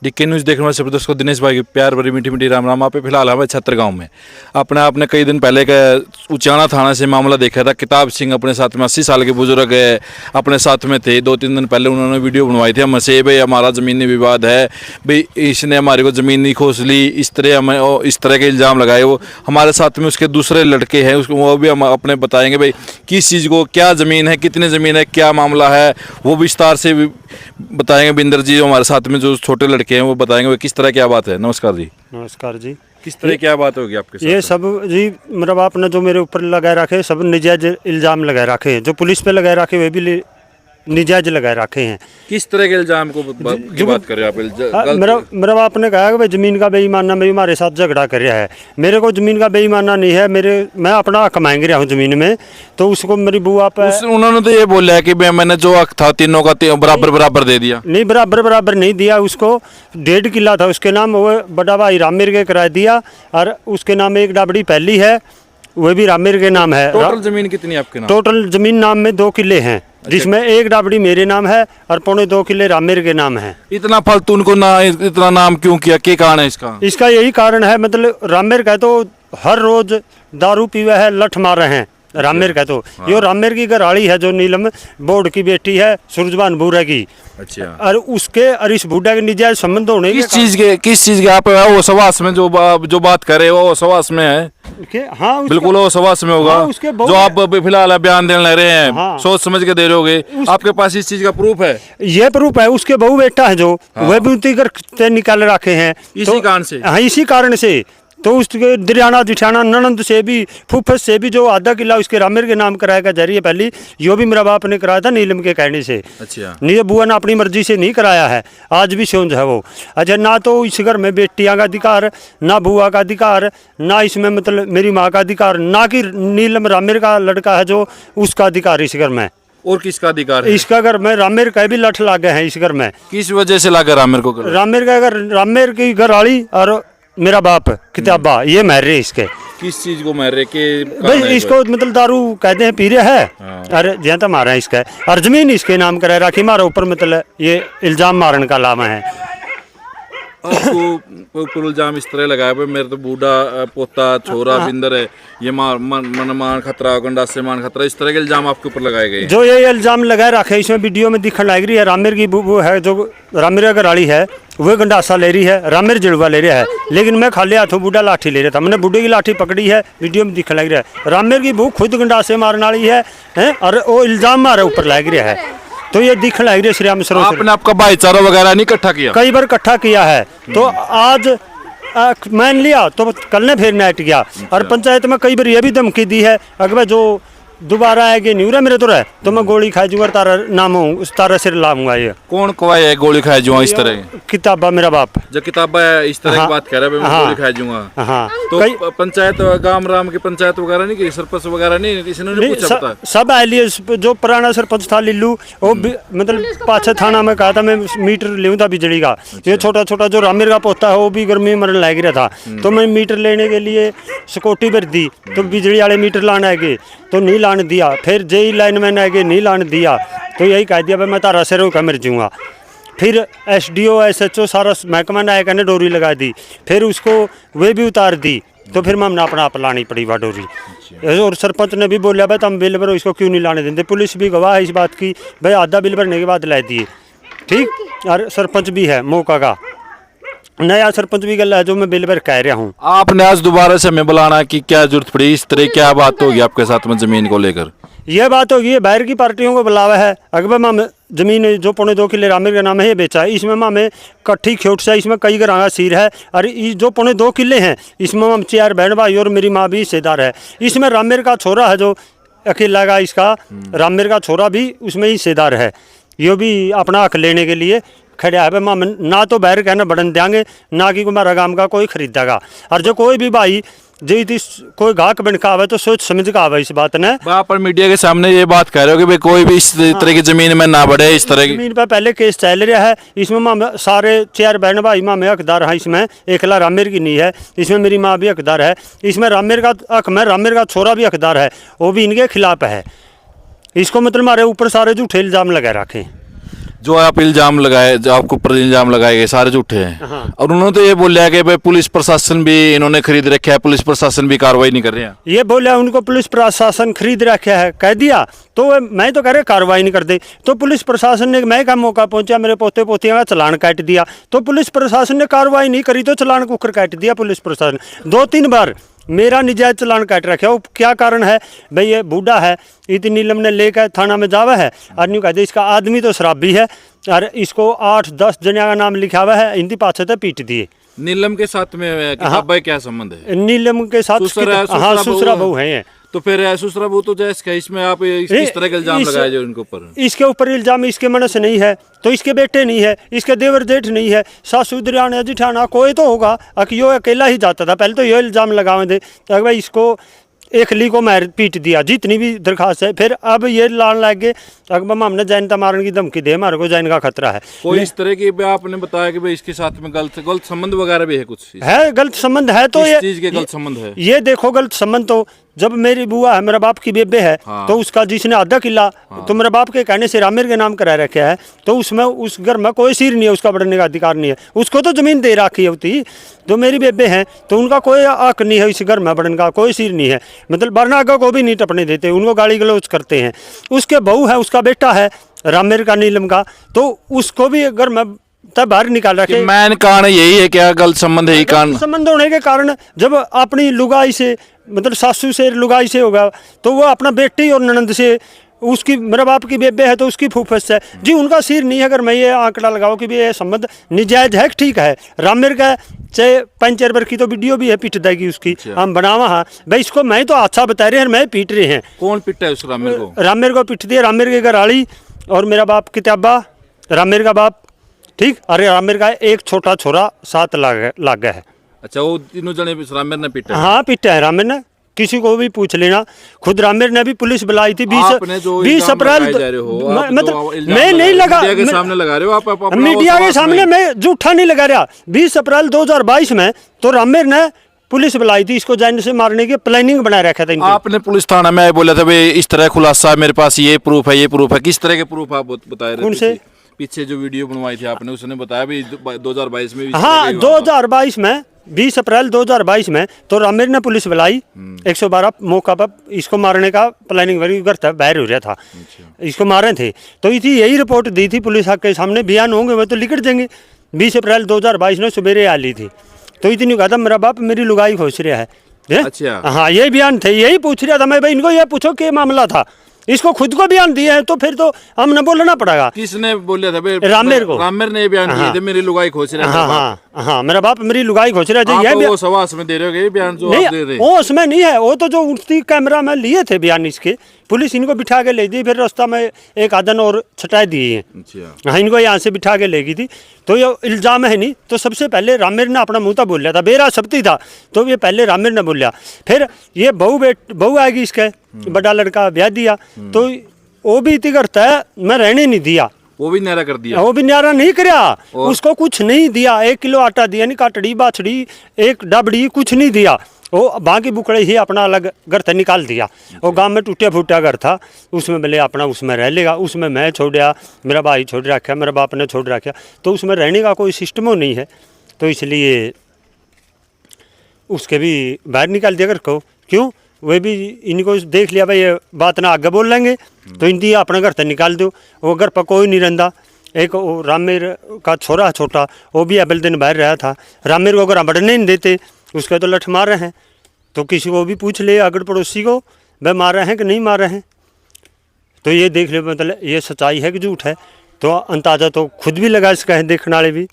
DK news देखने वाले सभी दोस्तों को दिनेश भाई की प्यार भरी मीठी मीठी राम राम। आप फिलहाल हमें छत्रगांव में आपने कई दिन पहले का उचाना थाना से मामला देखा था। किताब सिंह अपने साथ में 80 साल के बुजुर्ग है, अपने साथ में थे। 2-3 दिन पहले उन्होंने वीडियो बनवाई थी हमसे, भाई हमारा ज़मीनी विवाद है, भाई इसने हमारे को ज़मीन नहीं खोस ली, इस तरह के इल्ज़ाम लगाए। वो हमारे साथ में उसके दूसरे लड़के हैं, उसको वो भी हम अपने बताएंगे भाई किस चीज़ को, क्या ज़मीन है, कितनी ज़मीन है, क्या मामला है, वो विस्तार से बताएंगे। बिंदर जी हमारे साथ में जो छोटे लड़के हैं वो बताएंगे किस तरह क्या बात है। नमस्कार जी। नमस्कार जी। किस तरह क्या बात होगी आपके साथ? ये सब जी मतलब आपने जो मेरे ऊपर लगाए रखे सब निजायज इल्ज़ाम लगाए रखे हैं, जो पुलिस पे लगाए रखे वे भी निजायज लगाए रखे हैं। किस तरह के इल्जाम की बात कर रहे हैं आप? मेरा आपने कहा कि भाई ज़मीन का बेईमाना मेरी हमारे साथ झगड़ा कर रहा है। मेरे को ज़मीन का बेईमाना नहीं है, मैं अपना हक मांग रहा हूँ ज़मीन में, तो उसको मेरी बुआ पे उन्होंने तो ये बोला है कि मैंने जो हक था तीनों का बराबर दे दिया। नहीं, बराबर नहीं दिया। उसको 1.5 किला था उसके नाम, वो बड़ा भाई रामेर के किराया दिया, और उसके नाम एक डाबड़ी पहली है, वह भी रामेर के नाम है। टोटल ज़मीन कितनी आपके नाम? टोटल ज़मीन नाम में 2 किले हैं, जिसमें एक डाबड़ी मेरे नाम है और 2.25 किले रामेर के नाम है। इतना फालतू उनको इतना नाम क्यों किया, क्या कारण है इसका? इसका यही कारण है, मतलब रामेर का तो हर रोज दारू पीवे है, लठ मार रहे हैं। रामेर का तो यो रामेर की घराड़ी है जो नीलम बोर्ड की बेटी है, सूरजबान बूढ़ा की। अच्छा। और उसके और इस बूढ़ा के निजायज संबंध होने किस चीज के आप वो सवास में जो बात करे वो सवास में है? हाँ बिल्कुल वो सवास में होगा। हाँ, जो आप फिलहाल बयान देने लग रहे हैं, हाँ, सोच समझ के दे रहे हो। आपके पास इस चीज का प्रूफ है? ये प्रूफ है। उसके बहू बेटा है जो वह भी उनकी घर निकाल रखे हैं इसी कारण से। हाँ, इसी कारण से। तो उसके दरियाना जिठाना ननंद से भी, फूफस से भी जो आधा किला उसके रामेर के नाम कराया का जरिए पहली, यो भी मेरा बाप ने कराया था नीलम के कहने से। अच्छा। नहीं, बुआ ने अपनी मर्जी से नहीं कराया है, आज भी सोच है वो। अच्छा, ना तो इस घर में बेटियां का अधिकार, ना बुआ का अधिकार, ना इसमें मतलब मेरी माँ का अधिकार, ना कि नीलम रामेर का लड़का है जो उसका अधिकार इस घर में। और किसका अधिकार है? इसका घर में रामेर का भी लठ लागे हैं इस घर में। किस वजह से लागे रामेर को? रामेर का घर, रामेर की घरवाली और मेरा बाप किताबा, ये मार रहे इसके। किस चीज को मार रहे के? भाई इसको मतलब दारू कहते हैं पी रहे है। हाँ। अरे जहाँ तक मारा है इसका, और जमीन इसके नाम कराए रखी मारा ऊपर, मतलब ये इल्जाम मारने का लामा है। आपको ऊपर इल्जाम इस तरह लगाया भाई मेरे तो बूढ़ा पोता छोरा बिंदर है, ये मान खतरा, गंडासे मान खतरा, इस तरह के इल्जाम आपके ऊपर लगाए गए। जो ये इल्जाम लगाए रखे इसमें वीडियो में दिखने लग रही है, रामेर की वो है जो रामेर का घराड़ी है, वह गंडासा ले रही है, रामेर जिड़वा ले रहा है, लेकिन मैं खाली हाथों बूढ़ा लाठी ले रहा था। मैंने बूढ़े की लाठी पकड़ी है, वीडियो में दिखने लग रहा है। रामेर की बू खुद गंडासे मारने वाली है, और वो इल्जाम मारे ऊपर लग रहा है। तो ये दिखने लग रही है श्री राम सरोवर। आपने आपका भाईचारा वगैरह नहीं इकट्ठा किया? कई बार इकट्ठा किया है, तो आज मान लिया तो कल ने फिर नेट गया। और पंचायत में कई बार ये भी धमकी दी है, अगर जो दोबारा आएगी नहीं रहा मेरे तो रहे तो मैं गोली खा जूंगा, तारा नाम हूँ तारा सिर लाऊंगा। ये कौन कवाए है गोली खा जूंगा इस तरह? किताबा मेरा बाप जो किताबा है इस तरह की बात कह रहा है, मैं गोली खा जूंगा। हाँ, तो पंचायत गांव राम की पंचायत वगैरह नहीं की, सरपंच वगैरह नहीं किसी ने पूछा? सब आए लिए। जो पुराना सरपंच था लिल्लू, वो मतलब पाछे थाना में कहा था मैं मीटर ले था बिजली का। ये छोटा छोटा जो रामेर का पोता है वो भी गर्मी में मरने लग रहा था, तो मैं मीटर लेने के लिए सिक्योरिटी भर दी, तो बिजली वाले मीटर लाने आएंगे तो नहीं लाने दिया। फिर जेई लाइन मैन आएंगे नहीं लाने दिया, तो यही कह दिया भाई मैं तारा सिर होकर मर जाऊँगा। फिर SDO SHO सारा महकमा ने आएगा ने डोरी लगा दी, फिर उसको वे भी उतार दी, तो फिर मैं अपना आप लानी पड़ी वह डोरी। और सरपंच ने भी बोला भाई तुम बिल भरो, इसको क्यों नहीं लाने देते। पुलिस भी गवाह है इस बात की, भाई आधा बिल भरने के बाद ला दिए, ठीक। और सरपंच भी है मौका का, नया सरपंच भी गल है जो मैं बिल भर कह रहा हूँ। आपने आज दोबारा से हमें बुलाना कि क्या जरूरत पड़ी, इस तरह क्या बात होगी आपके साथ में जमीन को लेकर? यह बात होगी, ये बाहर की पार्टियों को बुलावा है। अगर मैं जमीन जो 2.25 किले रामेर का नाम है ये बेचा है, इसमें हमें कट्ठी खेट से, इसमें कई ग्रां का सिर है, और ये जो 2.25 किले हैं इसमें हम 4 बहन भाई और मेरी माँ भी हिस्सेदार है। इसमें रामेर का छोरा है जो अकेला का, इसका रामेर का छोरा भी उसमें हिस्सेदार है। ये भी अपना हक लेने के लिए खड़ा है। माँ ना तो बाहर कहना बढ़न देंगे, ना कि हमारा गाँव का कोई खरीदेगा। और जो कोई भी भाई जी कोई गाहक बन का आवे तो सोच समझ का आवे इस बात ने। आप मीडिया के सामने ये बात कह रहे हो कि भाई कोई भी इस तरह की जमीन में ना बढ़े, इस तरह की जमीन पर पहले केस चल रहा है। इसमें माँ सारे 4 बहन भाई माँ में हकदार है, इसमें एकला रामेर की नहीं है, इसमें मेरी माँ भी हकदार है, इसमें रामेर का हक में रामेर का छोरा भी हकदार है, वो भी इनके खिलाफ है। इसको मतलब हमारे ऊपर सारे झूठे इल्जाम लगा रखे। जो आप इल्जाम लगाए, जो आपके ऊपर इल्जाम लगाए गए सारे झूठे हैं। हाँ। और उन्होंने तो ये बोला कि भाई पुलिस प्रशासन भी इन्होंने खरीद रखा है, पुलिस प्रशासन भी कार्रवाई नहीं कर रहे हैं। ये बोले उनको पुलिस प्रशासन खरीद रखा है, कह दिया तो मैं तो कह रहे कार्रवाई नहीं करते। तो पुलिस प्रशासन ने, मैं का मौका पहुंचा, मेरे पोते पोतियों का चलान काट दिया, तो पुलिस प्रशासन ने कार्रवाई नहीं करी, तो चलान कुकर काट दिया पुलिस प्रशासन। 2-3 बार मेरा निजायज चलान काट रखा। वो क्या कारण है भाई, ये बूढ़ा है, इतनी नीलम ने लेकर थाना में जावा है और न्यू कहते इसका आदमी तो शराबी है और इसको 8-10 जने का नाम लिखा हुआ है, इनकी पाछे तो पीट दिए। नीलम के साथ में किताब भाई क्या संबंध है? नीलम के साथ हाँ सुसरा बहू है ये। तो फिर सुसरा बहू तो जैसे इसमें आप किस तरह के इल्जाम लगाए जो इनके ऊपर? इसके ऊपर इल्जाम इसके मन से नहीं है, तो इसके बेटे नहीं है, इसके देवर जेठ नहीं है, सासू दरियाना जिठाना कोई तो होगा। यो अकेला ही जाता था पहले, तो ये इल्जाम लगावे थे तो भाई इसको एक ली को मार पीट दिया, जितनी भी दरखास्त है। फिर अब ये लान लग गए अकबम हमने जैन मारने की धमकी दे, हमारे को जैन का खतरा है। कोई इस तरह की आपने बताया कि भाई इसके साथ में गलत संबंध वगैरह भी है? कुछ है गलत संबंध है, तो ये चीज के गलत संबंध है। ये देखो गलत संबंध तो जब मेरी बुआ है, मेरा बाप की बेबे है, हाँ। तो उसका जिसने आधा किला तो मेरे बाप के कहने से रामेर के नाम करा रखा है, तो उसमें उस घर में कोई सिर नहीं है, उसका बढ़ने का अधिकार नहीं है, उसको तो जमीन दे रखी होती। जो मेरी बेबे हैं तो उनका कोई हक नहीं है इस घर में बढ़ने का, कोई सिर नहीं है, मतलब बरनागा को भी नहीं टपने देते, उनको गाली गलौज करते हैं। उसके बहू है, उसका बेटा है रामेर का नीलम का, तो उसको भी घर में तब बाहर निकाल रखे। मैन कारण यही है क्या, गलत संबंध है? कारण संबंध होने के कारण जब अपनी लुगाई से, मतलब सासू से लुगाई से होगा, तो वो अपना बेटी और ननंद से, उसकी मेरे बाप की बेबे है तो उसकी फूफस है जी, उनका सिर नहीं है। अगर मैं ये आंकड़ा लगाऊं कि भी ये संबंध निजायज है, ठीक है, रामेर का चाहे 5-4 बार की तो वीडियो भी है पीट देगी उसकी, हम बनावा। हाँ भाई, इसको मैं तो अच्छा बता रहे हैं, मैं पीट रहे हैं। कौन पीटा है उस रामेर को? रामेर को पीट दिया, रामेर के घराली और मेरा बाप किताबा, रामेर का बाप, ठीक। अरे रामेर का एक छोटा छोरा 7 लाग है। अच्छा, वो तीनों जने रामेर ने पीटा? हाँ पीटा है रामेर ने, किसी को भी पूछ लेना। खुद रामेर ने भी पुलिस बुलाई थी 20 अप्रैल, मतलब मैं नहीं लगा, मीडिया के सामने लगा रहे हो आप? मीडिया के सामने मैं झूठा नहीं लगा रहा। 20 अप्रैल 2022 में तो रामेर ने पुलिस बुलाई थी, इसको जान से मारने की प्लानिंग बना रखा था। आपने पुलिस थाना में बोला था भाई इस तरह खुलासा, मेरे पास ये प्रूफ है, ये प्रूफ है। किस तरह के प्रूफ आप बता रहे थे? पीछे जो वीडियो बनवाई थी आपने, उसने बताया भी 2022 में। हाँ 2022 में 20 अप्रैल 2022 में तो रामेर ने पुलिस बुलाई 112 मौका पर, इसको मारने का प्लानिंग घर था, बाहर हो रहा था, इसको मारे थे। तो यही रिपोर्ट दी थी पुलिस के सामने, बयान होंगे वो तो लिख देंगे। 20 अप्रैल 2022 में सवेरे आ ली थी, तो इतनी कहा था मेरा बाप मेरी लुगाई खोज रहा है। अच्छा हाँ ये बयान थे, यही पूछ रहा था मैं भाई, इनको ये पूछो क्या मामला था। इसको खुद को बयान दिया है तो फिर तो हमने बोलना पड़ेगा। किसने बोला था? रामेर को। रामेर ने बयान दिए थे मेरी लुगाई खोज रहा है। हाँ मेरा बाप मेरी लुगाई खोज रहा है। वो सवास में दे रहे हो ये बयान जो आप दे रहे हैं? वो उसमें नहीं है, वो तो जो उठती कैमरा में लिए थे बयान इसके, पुलिस इनको बिठा के ले दी, फिर रास्ता में एक आदन और छटा दिए हैं। अच्छा। हाँ इनको यहाँ से बिठा के ले गई थी, तो ये इल्जाम है नहीं। तो सबसे पहले रामेर ने अपना मुँह तो बोल लिया था, बेरा सबती था, तो ये पहले रामेर ने बोलिया। फिर ये बहू आएगी इसके, बड़ा लड़का ब्याह दिया, तो वो भी इतनी करता है, मैं रहने नहीं दिया। वो भी न्यारा कर दिया? वो भी न्यारा नहीं कराया, उसको कुछ नहीं दिया। 1 किलो आटा दिया, नहीं काटड़ी बाछड़ी, एक डबड़ी, कुछ नहीं दिया। वो बाकी बुकड़े ही अपना अलग घर से निकाल दिया। वो गांव में टूटा फूटा घर था, उसमें बोले अपना उसमें रह लेगा। उसमें मैं छोड़ा, मेरा भाई छोड़ रखा, मेरा बाप ने छोड़ रखा, तो उसमें रहने का कोई सिस्टम नहीं है, तो इसलिए उसके भी बाहर निकाल दिया घर को। क्यों? वे भी इनको देख लिया भाई ये बात ना आगे बोल लेंगे, तो इनकी अपने घर से निकाल दो। वो घर पर कोई नहीं रहता। एक वो रामेर का छोरा छोटा, वो भी अबल दिन बाहर रहा था, रामेर को अगर बढ़ने नहीं देते, उसके तो लठ मार रहे हैं। तो किसी को भी पूछ ले अगर पड़ोसी को, वह मार रहे हैं कि नहीं मार रहे हैं, तो ये देख ले मतलब ये सच्चाई है कि झूठ है। तो अंदाजा तो खुद भी लगा इसका है, देखने वाले भी।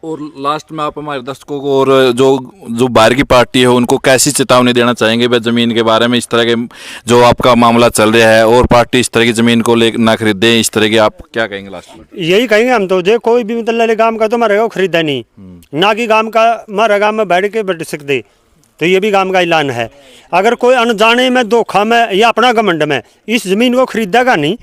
और लास्ट में आप हमारे दर्शकों को और जो बाहर की पार्टी है उनको कैसी चेतावनी देना चाहेंगे भाई ज़मीन के बारे में? इस तरह के जो आपका मामला चल रहा है और पार्टी इस तरह की ज़मीन को ले ना खरीदें, इस तरह के आप क्या कहेंगे लास्ट में? यही कहेंगे हम तो, जो कोई भी मतलब गांव का तो मरेगा खरीदा नहीं, ना कि गांव का मारा गांव में बैठ के बैठ सकते, तो ये भी गांव का ऐलान है। अगर कोई अनजाने में, धोखा में या अपना घमंड में इस ज़मीन को खरीदेगा नहीं,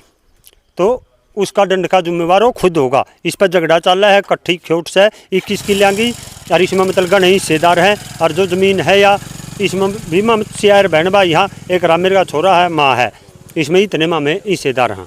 तो उसका दंड का जिम्मेवार वो खुद होगा। इस पर झगड़ा चल रहा है कट्ठी खोट से 21 किलियाँ की, और इसमें मतलब गण हिस्सेदार हैं। और जो ज़मीन है या इसमें भीमा शेयर बहन भाई, यहाँ एक रामेर का छोरा है, माँ है, इसमें इतने माँ में हिस्सेदार हैं।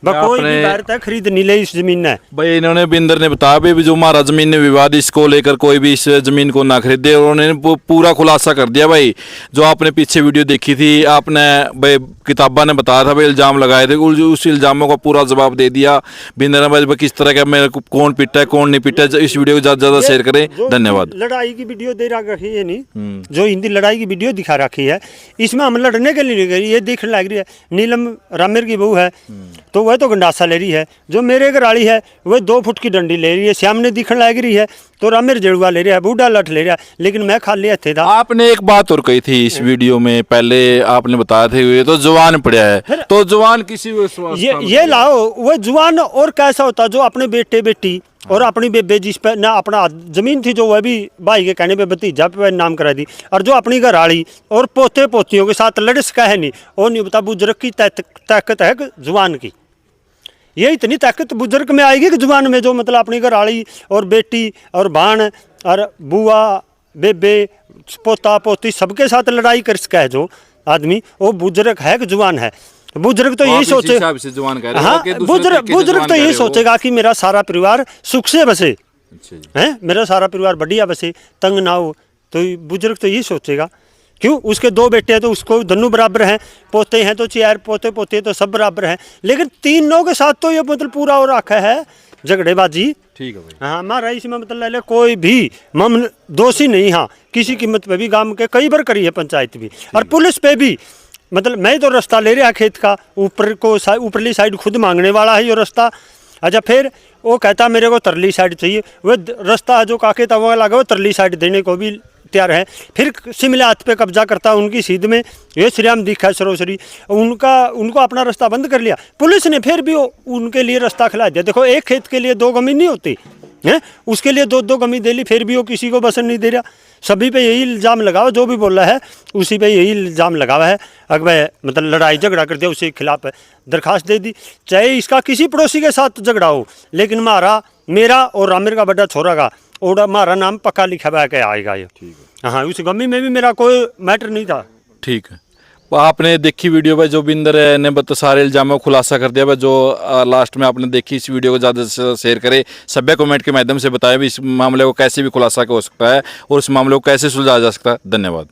कोई भी आपने- बाहर तक खरीद नहीं ले इस जमीन ने। भाई इन्होंने बिंदर ने बताया भी जो हमारा जमीन विवाद इसको लेकर कोई भी इस जमीन को ना खरीदे, और उन्होंने पूरा खुलासा कर दिया भाई। जो आपने पीछे वीडियो देखी थी, आपने भाई किताबा ने बताया था भाई, इल्जाम लगाए थे, उस इल्जामों का पूरा जवाब दे दिया बिंदर ने भाई किस तरह का मेरे को कौन पिटा है कौन नहीं पिटा है। इस वीडियो को ज़्यादा से ज़्यादा शेयर करें, जो धन्यवाद। लड़ाई की वीडियो दे रखी है नहीं, जो हिंदी लड़ाई की वीडियो दिखा रखी है, इसमें हम लड़ने के लिए नहीं गई। ये दिखने लग रही है नीलम रामेर की बहू है तो वह तो गंडासा ले रही है, जो मेरे घराड़ी है वह 2 फुट की डंडी ले रही है, सामने दिखने लग रही है तो रामेर जेड़ुआ ले रहा है, बूढ़ा लठ ले रहा है, लेकिन मैं खाली हथे था। आपने एक बात और कही थी इस वीडियो में, पहले आपने बताया था ये तो जवान पड़ा है, तो जवान किसी ये लाओ वह जुआन और कैसा होता जो अपने बेटे बेटी और अपनी बेबे जिस पे ना अपना जमीन थी जो वह भी भाई के कहने पे भतीजा पे नाम करा दी, और जो अपनी घराड़ी और पोते पोतियों के साथ लड़ सका है नहीं, और नहीं बता बुजुर्ग की ताकत है जुबान की। ये इतनी ताकत बुजुर्ग में आएगी कि जुबान में, जो मतलब अपनी घराड़ी और बेटी और भाण और बुआ बेबे पोता पोती सबके साथ लड़ाई कर सका है जो आदमी, वो बुजुर्ग है कि जुबान है। बुजुर्ग तो यही सोचे, हाँ बुजुर्ग तो यही सोचेगा कि मेरा सारा परिवार सुख से बसे, हैं मेरा सारा परिवार बढ़िया बसे, तंग ना हो, तो बुजुर्ग तो यही सोचेगा। क्यों, उसके 2 बेटे हैं तो उसको दोनों बराबर हैं, पोते हैं तो 4 पोते पोते तो सब बराबर हैं, लेकिन तीनों के साथ तो ये मतलब पूरा हो रखा है झगड़ेबाजी। ठीक है भाई। हाँ हमारा इसमें मतलब ले ले कोई भी मम दोषी नहीं, हाँ किसी कीमत पे भी गांव के कई बार करी है पंचायत भी, और पुलिस पे भी। मतलब मैं तो रास्ता ले रहा खेत का, ऊपर को ऊपरली साइड खुद मांगने वाला है ये रास्ता। अच्छा फिर वो कहता मेरे को तरली साइड चाहिए, वह रास्ता जो काके था वो लगा वो तरली साइड देने को भी तैयार है। फिर शिमला हाथ पे कब्जा करता उनकी सीध में, ये श्रीराम दिखा सरोसरी, उनको अपना रास्ता बंद कर लिया पुलिस ने, फिर भी उनके लिए रास्ता खिला दिया। देखो एक खेत के लिए 2 गमी नहीं होती है, उसके लिए 2 गमी दे ली, फिर भी वो किसी को बसन नहीं दे रहा। सभी पे यही इल्ज़ाम लगाओ, जो भी बोला है उसी पे यही इल्ज़ाम लगावा है। अगर मतलब लड़ाई झगड़ा कर दिया उसके खिलाफ दरखास्त दे दी, चाहे इसका किसी पड़ोसी के साथ झगड़ा हो, लेकिन मेरा और रामेर का बड़ा छोरा का और हमारा नाम पक्का लिखा हुआ के आएगा ये। हाँ उस गमी में भी मेरा कोई मैटर नहीं था। ठीक है, आपने देखी वीडियो में जो बिंदर ने सारे इल्जामों को खुलासा कर दिया भाई। जो लास्ट में आपने देखी, इस वीडियो को ज़्यादा से शेयर करें, सभ्य कमेंट के माध्यम से बताएं भी इस मामले को कैसे भी खुलासा हो सकता है और इस मामले को कैसे सुलझाया जा सकता है। धन्यवाद।